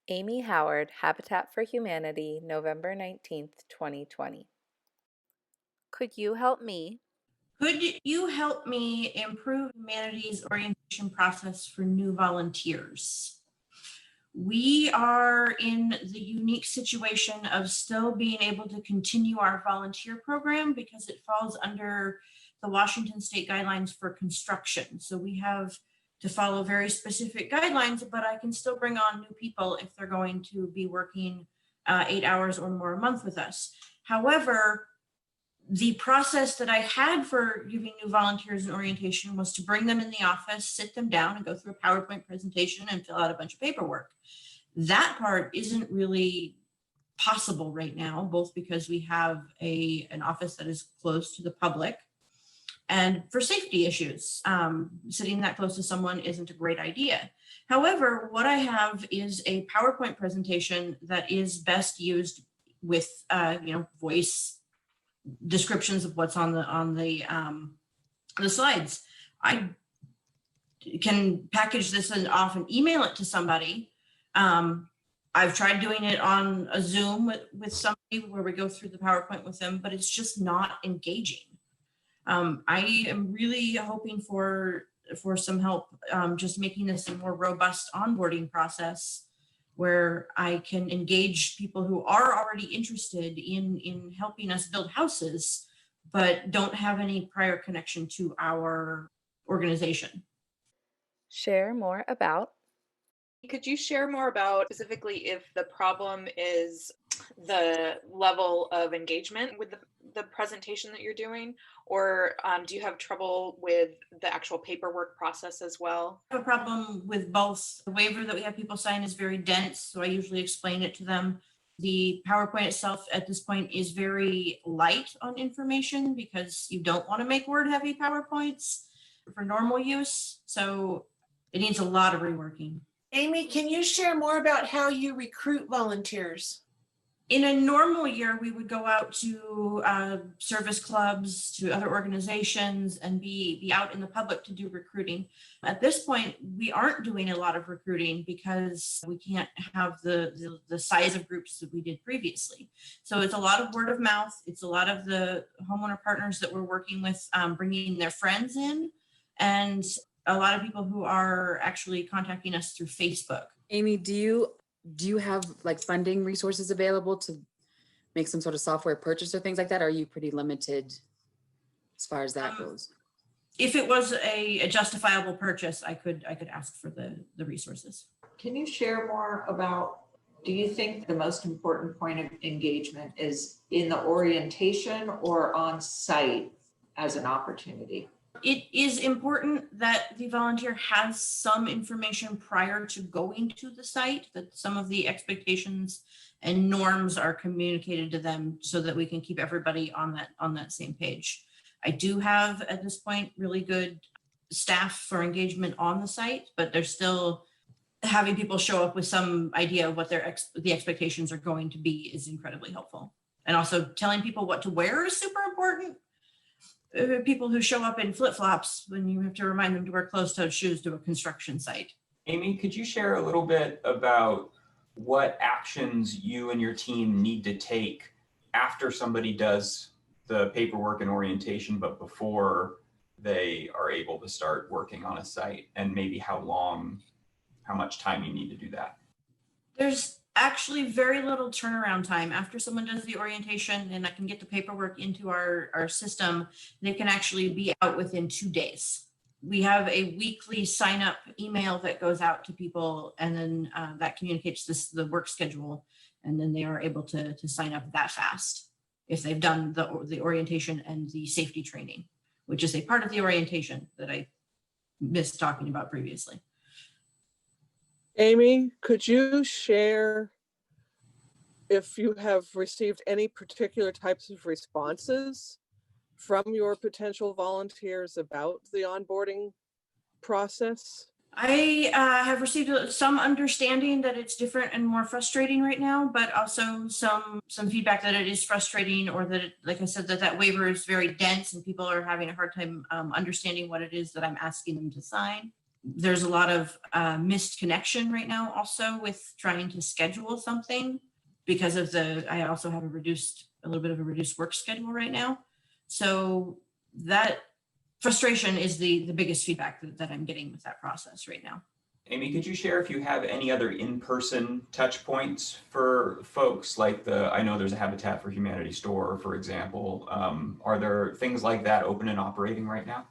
Amy Howard, Habitat for Humanity, November 19th, 2020. Could you help me? Could you help me improve humanities orientation process for new volunteers? We are in the unique situation of still being able to continue our volunteer program because it falls under the Washington State guidelines for construction. So we have to follow very specific guidelines, but I can still bring on new people if they're going to be working 8 hours or more a month with us. However, the process that I had for giving new volunteers an orientation was to bring them in the office, sit them down and go through a PowerPoint presentation and fill out a bunch of paperwork. That part isn't really possible right now, both because we have an office that is closed to the public and for safety issues. Sitting that close to someone isn't a great idea. However, what I have is a PowerPoint presentation that is best used with voice descriptions of what's on the slides. I can package this and often email it to somebody. I've tried doing it on a Zoom with somebody where we go through the PowerPoint with them, but it's just not engaging. I am really hoping for some help just making this a more robust onboarding process where I can engage people who are already interested in helping us build houses, but don't have any prior connection to our organization. Share more about. Could you share more about specifically if the problem is the level of engagement with the presentation that you're doing, or do you have trouble with the actual paperwork process as well? I have a problem with both. The waiver that we have people sign is very dense, so I usually explain it to them. The PowerPoint itself at this point is very light on information because you don't want to make word heavy PowerPoints for normal use. So it needs a lot of reworking. Amy, can you share more about how you recruit volunteers? In a normal year, we would go out to service clubs, to other organizations, and be out in the public to do recruiting. At this point, we aren't doing a lot of recruiting because we can't have the size of groups that we did previously. So it's a lot of word of mouth. It's a lot of the homeowner partners that we're working with bringing their friends in, and a lot of people who are actually contacting us through Facebook. Amy, do you have like funding resources available to make some sort of software purchase or things like that? Or are you pretty limited as far as that goes? If it was a justifiable purchase, I could ask for the resources. Can you share more about, do you think the most important point of engagement is in the orientation or on site as an opportunity? It is important that the volunteer has some information prior to going to the site, that some of the expectations and norms are communicated to them so that we can keep everybody on that same page. I do have at this point really good staff for engagement on the site, but they're still having people show up with some idea of what the expectations are going to be is incredibly helpful. And also telling people what to wear is super important. People who show up in flip-flops when you have to remind them to wear closed-toed shoes to a construction site. Amy, could you share a little bit about what actions you and your team need to take after somebody does the paperwork and orientation, but before they are able to start working on a site, and maybe how much time you need to do that? There's actually very little turnaround time. After someone does the orientation and I can get the paperwork into our system, they can actually be out within 2 days. We have a weekly sign up email that goes out to people, and then that communicates the work schedule, and then they are able to sign up that fast if they've done the orientation and the safety training, which is a part of the orientation that I missed talking about previously. Amy, could you share if you have received any particular types of responses from your potential volunteers about the onboarding process? I have received some understanding that it's different and more frustrating right now, but also some feedback that it is frustrating, or that it, like I said, that waiver is very dense and people are having a hard time understanding what it is that I'm asking them to sign. There's a lot of missed connection right now also with trying to schedule something because of I also have a little bit of a reduced work schedule right now. So that frustration is the biggest feedback that I'm getting with that process right now. Amy, could you share if you have any other in-person touch points for folks like I know there's a Habitat for Humanity store, for example. Are there things like that open and operating right now?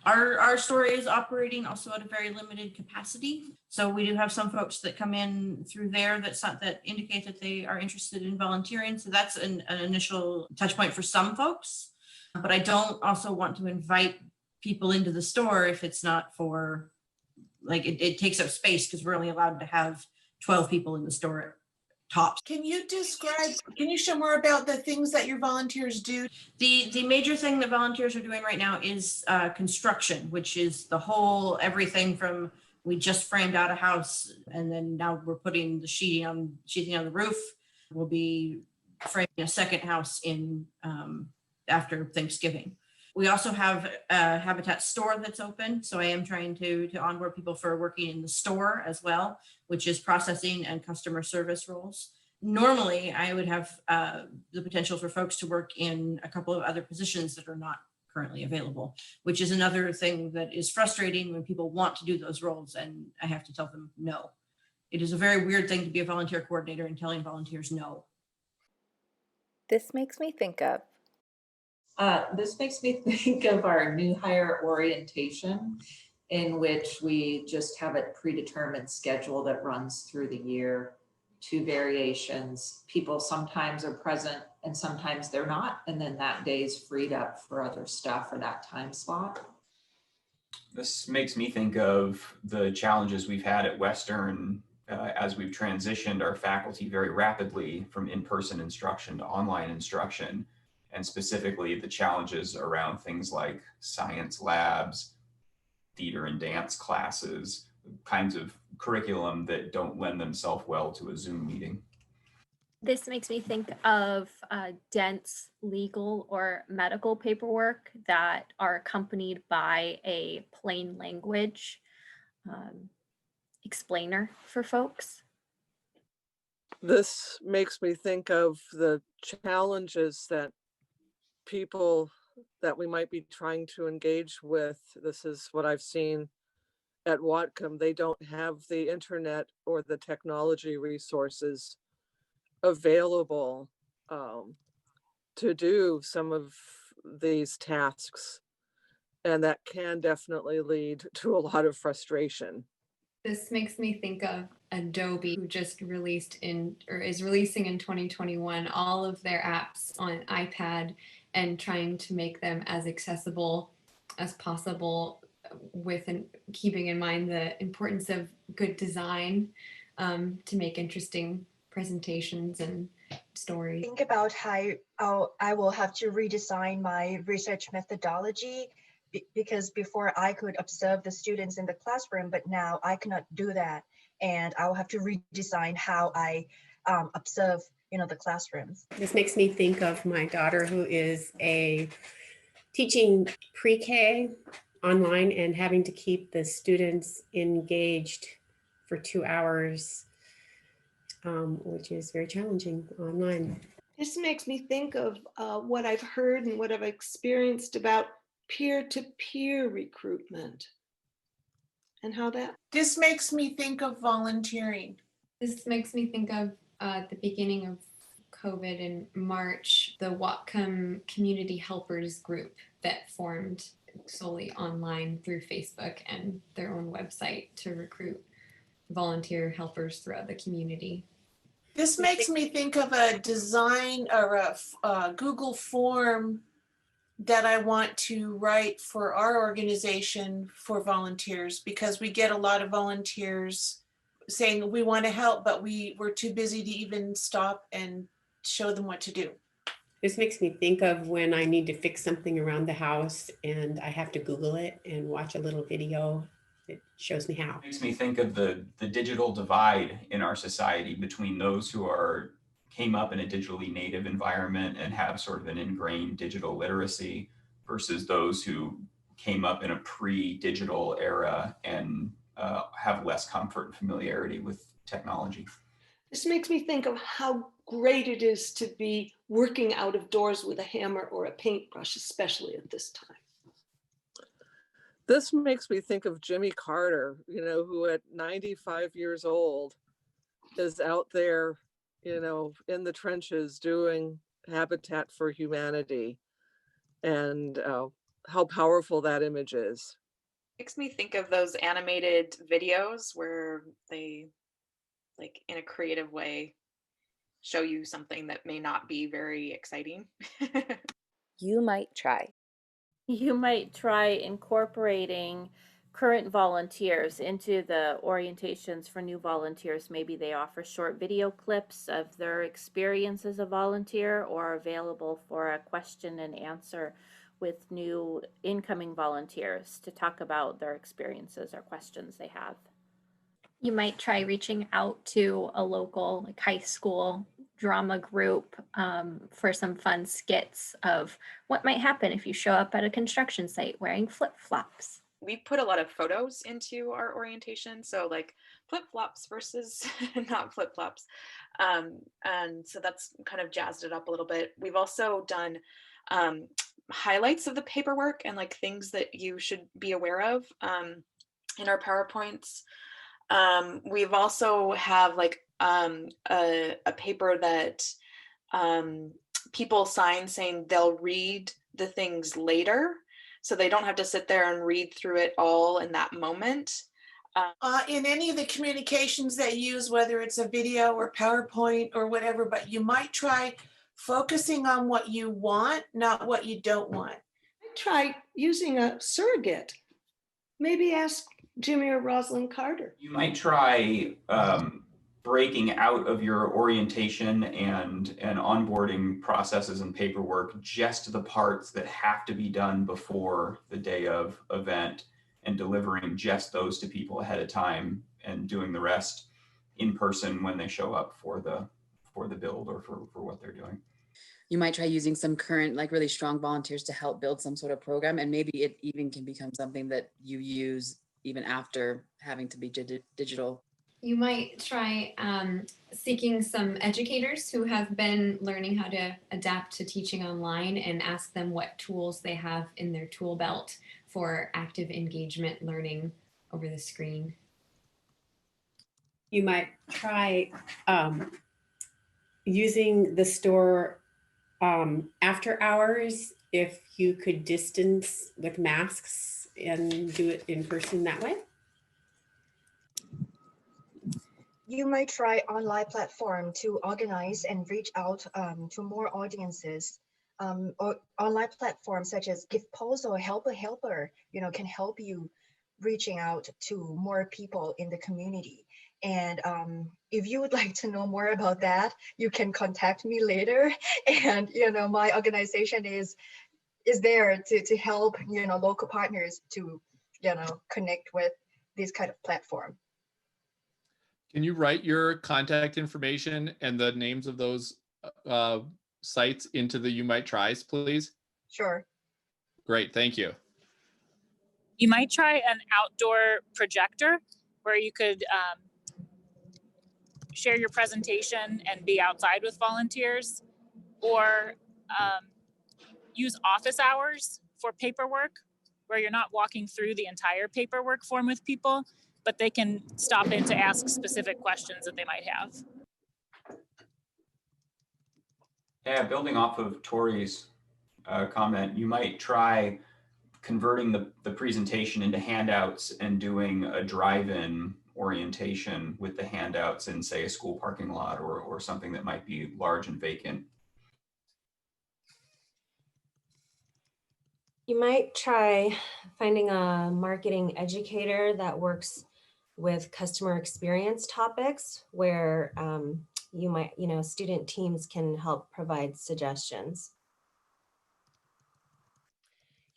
Our store is operating also at a very limited capacity. So we do have some folks that come in through there that indicate that they are interested in volunteering. So that's an initial touch point for some folks. But I don't also want to invite people into the store if it's not for, like, it takes up space because we're only allowed to have 12 people in the store tops. Can you share more about the things that your volunteers do? The major thing that volunteers are doing right now is construction, which is everything from, we just framed out a house and then now we're putting the sheeting on the roof. We'll be framing a second house in after Thanksgiving. We also have a Habitat store that's open. So I am trying to onboard people for working in the store as well, which is processing and customer service roles. Normally, I would have the potential for folks to work in a couple of other positions that are not currently available, which is another thing that is frustrating when people want to do those roles and I have to tell them no. It is a very weird thing to be a volunteer coordinator and telling volunteers no. This makes me think of This makes me think of our new hire orientation, in which we just have a predetermined schedule that runs through the year, 2 variations. People sometimes are present and sometimes they're not. And then that day is freed up for other stuff for that time slot. This makes me think of the challenges we've had at Western as we've transitioned our faculty very rapidly from in-person instruction to online instruction, and specifically the challenges around things like science labs, theater and dance classes, kinds of curriculum that don't lend themselves well to a Zoom meeting. This makes me think of dense legal or medical paperwork that are accompanied by a plain language explainer for folks. This makes me think of the challenges that people that we might be trying to engage with. This is what I've seen at Whatcom. They don't have the internet or the technology resources available to do some of these tasks. And that can definitely lead to a lot of frustration. This makes me think of Adobe, who just released is releasing in 2021 all of their apps on iPad and trying to make them as accessible as possible, keeping in mind the importance of good design to make interesting presentations and stories. Think about how I will have to redesign my research methodology because before I could observe the students in the classroom, but now I cannot do that. And I will have to redesign how I observe, the classrooms. This makes me think of my daughter, who is teaching pre-K online and having to keep the students engaged for 2 hours, which is very challenging online. This makes me think of what I've heard and what I've experienced about peer-to-peer recruitment and how that. This makes me think of volunteering. This makes me think of the beginning of COVID in March, the Whatcom Community Helpers group that formed solely online through Facebook and their own website to recruit volunteer helpers throughout the community. This makes me think of a design or a Google form that I want to write for our organization for volunteers, because we get a lot of volunteers saying we want to help, but we're too busy to even stop and show them what to do. This makes me think of when I need to fix something around the house and I have to Google it and watch a little video that shows me how. It makes me think of the digital divide in our society between those who came up in a digitally native environment and have sort of an ingrained digital literacy versus those who came up in a pre-digital era and have less comfort and familiarity with technology. This makes me think of how great it is to be working out of doors with a hammer or a paintbrush, especially at this time. This makes me think of Jimmy Carter, who at 95 years old is out there, in the trenches doing Habitat for Humanity, and how powerful that image is. Makes me think of those animated videos where they, like, in a creative way, show you something that may not be very exciting. You might try. You might try incorporating current volunteers into the orientations for new volunteers. Maybe they offer short video clips of their experience as a volunteer, or available for a question and answer with new incoming volunteers to talk about their experiences or questions they have. You might try reaching out to a local, like, high school drama group for some fun skits of what might happen if you show up at a construction site wearing flip-flops. We put a lot of photos into our orientation, so like flip-flops versus not flip-flops, and so that's kind of jazzed it up a little bit. We've also done highlights of the paperwork and like things that you should be aware of in our PowerPoints. We've also have like a paper that people sign saying they'll read the things later, so they don't have to sit there and read through it all in that moment. In any of the communications that you use, whether it's a video or PowerPoint or whatever, but you might try focusing on what you want, not what you don't want. Try using a surrogate. Maybe ask Jimmy or Rosalind Carter. You might try breaking out of your orientation and onboarding processes and paperwork just the parts that have to be done before the day of event, and delivering just those to people ahead of time, and doing the rest in person when they show up for the build or for what they're doing. You might try using some current, like, really strong volunteers to help build some sort of program, and maybe it even can become something that you use even after having to be digital. You might try seeking some educators who have been learning how to adapt to teaching online, and ask them what tools they have in their tool belt for active engagement learning over the screen. You might try using the store after hours, if you could distance with masks and do it in person that way. You might try online platform to organize and reach out to more audiences. Or online platforms such as Giftpost or Help a Helper, can help you reaching out to more people in the community. And if you would like to know more about that, you can contact me later. And my organization is there to help local partners to connect with this kind of platform. Can you write your contact information and the names of those sites into the You Might Tries, please? Sure. Great, thank you. You might try an outdoor projector where you could share your presentation and be outside with volunteers, or use office hours for paperwork where you're not walking through the entire paperwork form with people, but they can stop in to ask specific questions that they might have. Yeah, building off of Tori's comment, you might try converting the presentation into handouts and doing a drive-in orientation with the handouts in, say, a school parking lot or something that might be large and vacant. You might try finding a marketing educator that works with customer experience topics, where you might, student teams can help provide suggestions.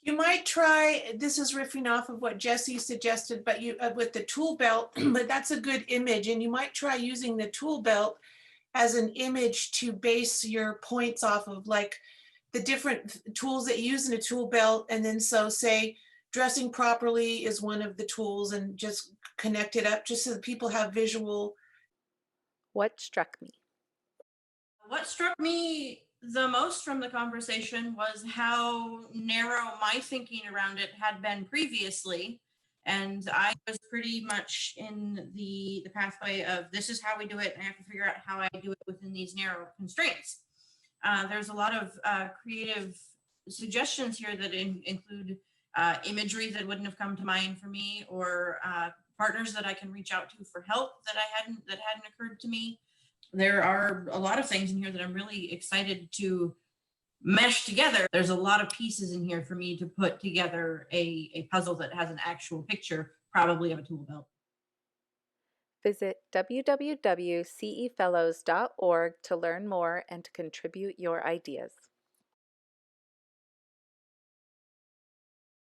You might try, this is riffing off of what Jesse suggested, but you with the tool belt, but that's a good image. And you might try using the tool belt as an image to base your points off of, like the different tools that you use in a tool belt. And then so say dressing properly is one of the tools, and just connect it up just so that people have visual. What struck me? What struck me the most from the conversation was how narrow my thinking around it had been previously. And I was pretty much in the pathway of this is how we do it, and I have to figure out how I do it within these narrow constraints. There's a lot of creative suggestions here that include imagery that wouldn't have come to mind for me, or partners that I can reach out to for help that hadn't occurred to me. There are a lot of things in here that I'm really excited to mesh together. There's a lot of pieces in here for me to put together a puzzle that has an actual picture, probably of a tool belt. Visit www.cefellows.org to learn more and to contribute your ideas.